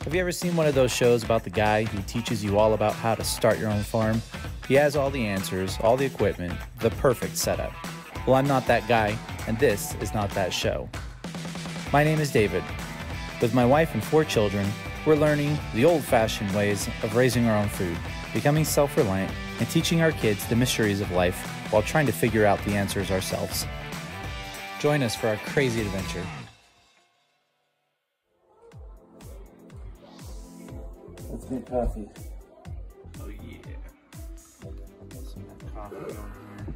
Have you ever seen one of those shows about the guy who teaches you all about how to start your own farm? He has all the answers, all the equipment, the perfect setup. Well, I'm not that guy, and this is not that show. My name is David. With my wife and 4 children, we're learning the old-fashioned ways of raising our own food, becoming self-reliant, and teaching our kids the mysteries of life while trying to figure out the answers ourselves. Join us for our crazy adventure. Let's get coffee. Oh yeah. Some coffee on here.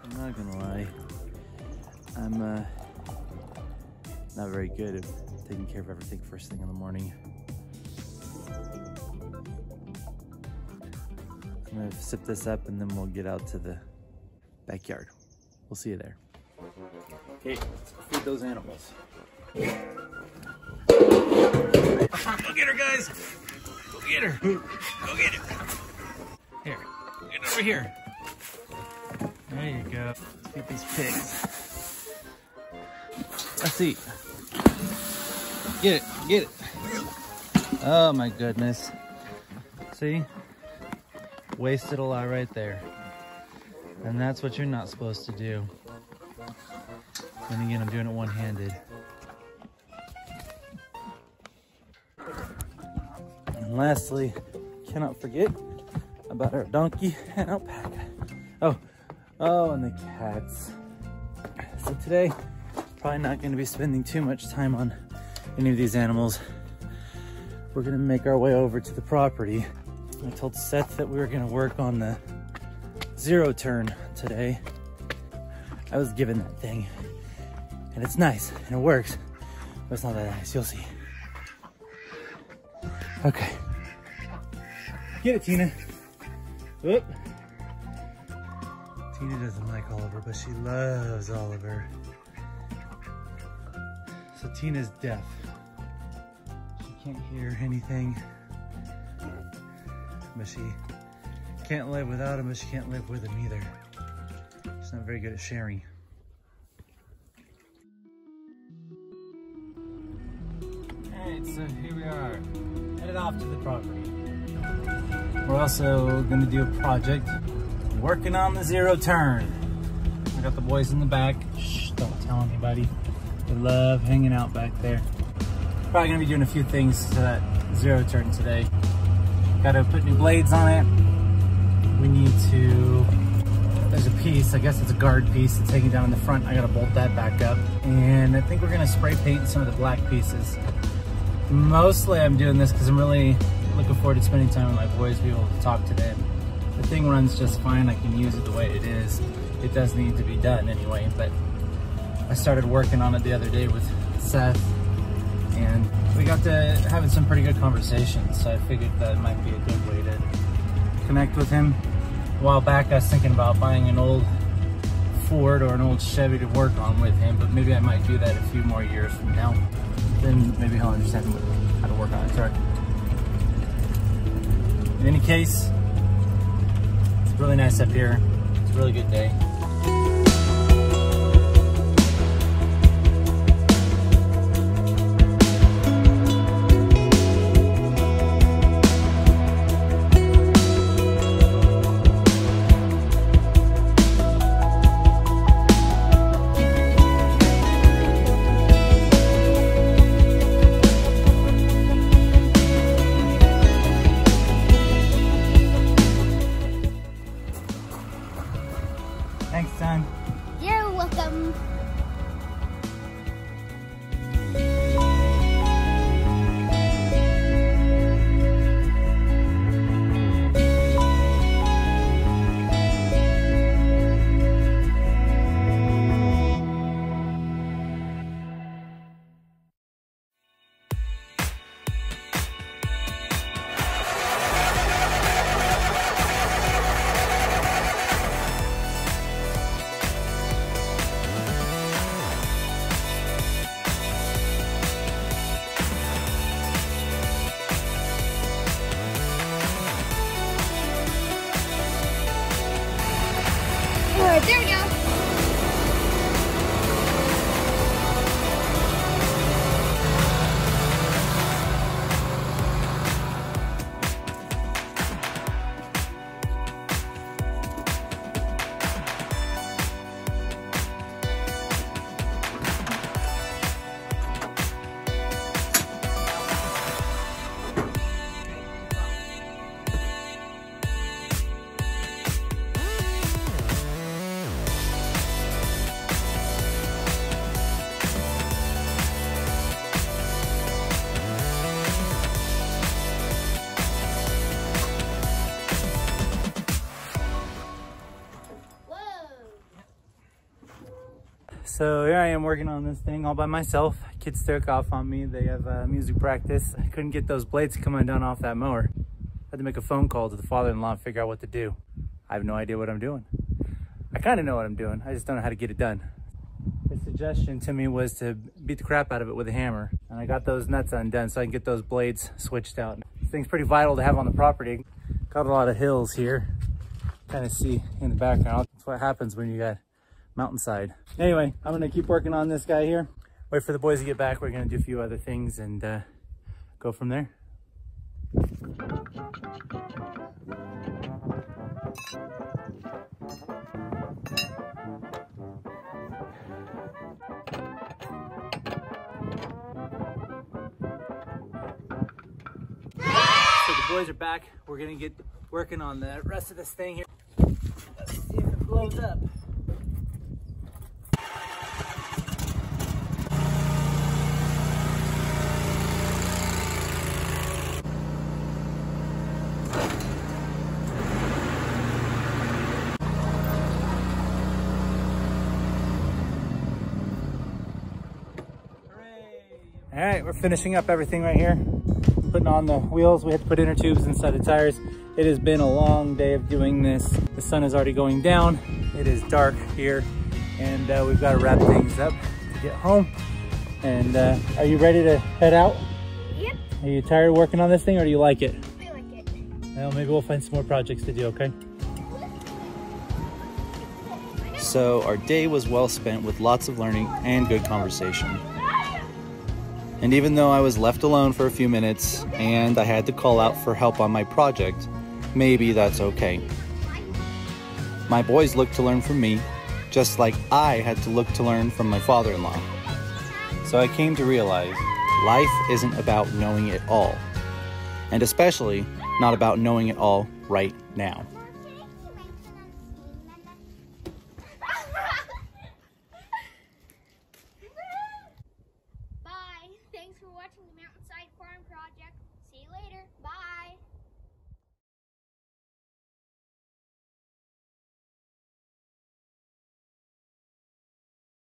I'm not gonna lie. I'm not very good at taking care of everything first thing in the morning. I'm gonna sip this up and then we'll get out to the backyard. We'll see you there. Okay, let's go feed those animals. Go get her, guys! Go get her! Go get her! Here, get over here. There you go. Let's feed these pigs. Let's eat. Get it, get it. Oh my goodness. See? Wasted a lot right there. And that's what you're not supposed to do. And again, I'm doing it one-handed. And lastly, cannot forget about our donkey and alpaca. Oh, and the cats. So today, probably not going to be spending too much time on any of these animals. We're going to make our way over to the property. I told Seth that we were going to work on the 0 turn today. I was given that thing, and it's nice and it works, but it's not that nice. You'll see. Okay, get it, Tina. Whoop. Tina doesn't like Oliver, but she loves Oliver. So Tina's deaf. She can't hear anything, but she can't live without him, but she can't live with him either. She's not very good at sharing. Alright, so here we are, headed off to the property. We're also gonna do a project, working on the 0 turn. I got the boys in the back. Shh, don't tell anybody. They love hanging out back there. Probably gonna be doing a few things to that 0 turn today. Gotta put new blades on it. We need to, there's a piece, I guess it's a guard piece that's hanging down in the front. I gotta bolt that back up. And I think we're gonna spray paint some of the black pieces. Mostly I'm doing this because I'm really looking forward to spending time with my boys, be able to talk to them. The thing runs just fine, I can use it the way it is. It does need to be done anyway, but I started working on it the other day with Seth, and we got to having some pretty good conversations, so I figured that might be a good way to connect with him. A while back I was thinking about buying an old Ford or an old Chevy to work on with him, but maybe I might do that a few more years from now. Then maybe he'll understand how to work on a truck. In any case, it's really nice up here. It's a really good day. So here I am working on this thing all by myself. Kids took off on me. They have music practice. I couldn't get those blades to come undone off that mower. I had to make a phone call to the father-in-law and figure out what to do. I have no idea what I'm doing. I kind of know what I'm doing. I just don't know how to get it done. His suggestion to me was to beat the crap out of it with a hammer. And I got those nuts undone so I can get those blades switched out. This thing's pretty vital to have on the property. Got a lot of hills here. Kind of see in the background. That's what happens when you got Mountainside. Anyway, I'm gonna keep working on this guy here. Wait for the boys to get back. We're gonna do a few other things and go from there. So the boys are back. We're gonna get working on the rest of this thing here. Let's see if it blows up. All right, we're finishing up everything right here. Putting on the wheels. We had to put inner tubes inside the tires. It has been a long day of doing this. The sun is already going down. It is dark here, and we've got to wrap things up to get home. And are you ready to head out? Yep. Are you tired of working on this thing, or do you like it? I like it. Well, maybe we'll find some more projects to do, okay? So our day was well spent with lots of learning and good conversation. And even though I was left alone for a few minutes and I had to call out for help on my project, maybe that's okay. My boys looked to learn from me, just like I had to look to learn from my father-in-law. So I came to realize life isn't about knowing it all, and especially not about knowing it all right now. Bye. Thanks for watching the Mountainside Farm Project.